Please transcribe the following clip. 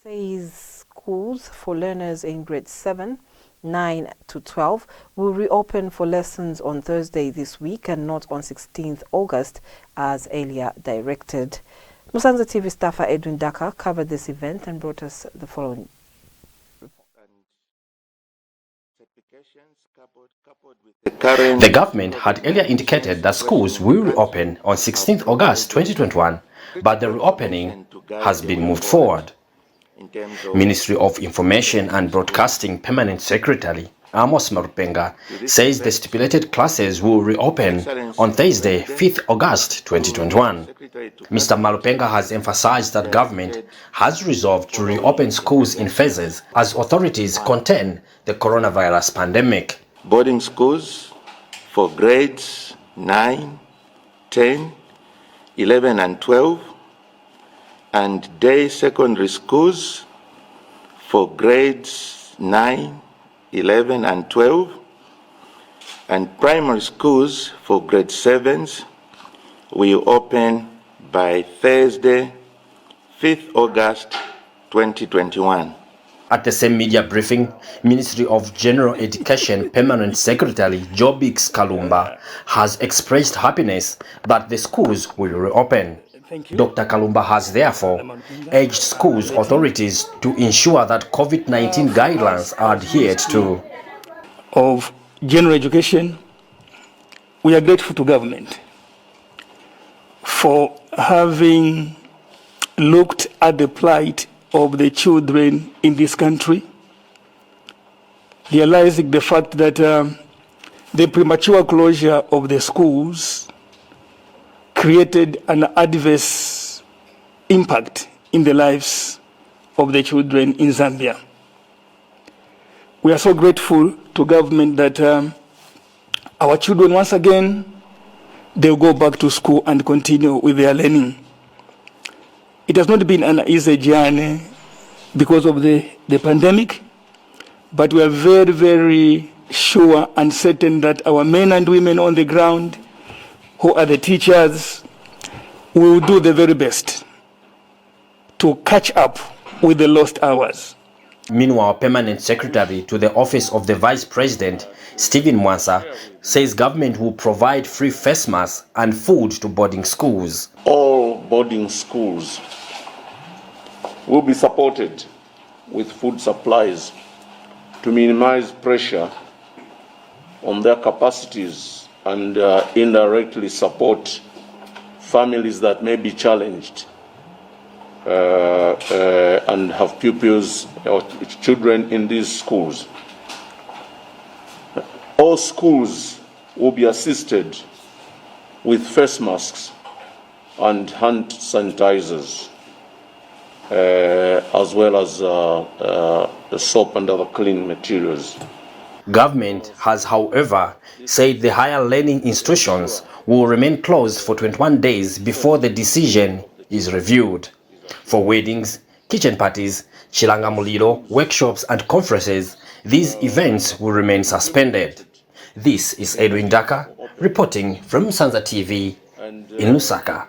Says schools for learners in grades 7, 9 to 12 will reopen for lessons on Thursday this week and not on 16th August as earlier directed. Musanza TV staffer Edwin Daka covered this event and brought us the following. The government had earlier indicated that schools will reopen on 16th August 2021, but the reopening has been moved forward. Ministry of Information and Broadcasting Permanent Secretary Amos Marupenga says the stipulated classes will reopen on Thursday, 5th August 2021. Mr. Marupenga has emphasized that government has resolved to reopen schools in phases as authorities contain the coronavirus pandemic. Boarding schools for grades 9, 10, 11 and 12, and day secondary schools for grades 9, 11 and 12, and primary schools for grade 7s will open by Thursday, 5th August 2021. At the same media briefing, Ministry of General Education Permanent Secretary Jobix Kalumba has expressed happiness that the schools will reopen. Dr. Kalumba has therefore urged schools authorities to ensure that COVID-19 guidelines are adhered to. Of general education, we are grateful to government for having looked at the plight of the children in this country, realizing the fact that the premature closure of the schools created an adverse impact in the lives of the children in Zambia. We are so grateful to government that our children, once again, they'll go back to school and continue with their learning. It has not been an easy journey because of the pandemic, but we are very, very sure and certain that our men and women on the ground, who are the teachers, will do the very best to catch up with the lost hours. Meanwhile, Permanent Secretary to the Office of the Vice President, Stephen Mwansa, says government will provide free face masks and food to boarding schools. All boarding schools will be supported with food supplies to minimize pressure on their capacities and indirectly support families that may be challenged and have pupils or children in these schools. All schools will be assisted with face masks and hand sanitizers, as well as the soap and other cleaning materials. Government has, however, said the higher learning institutions will remain closed for 21 days before the decision is reviewed. For weddings, kitchen parties, Chilanga Muliro, workshops and conferences, these events will remain suspended. This is Edwin Daka reporting from Musanza TV in Lusaka.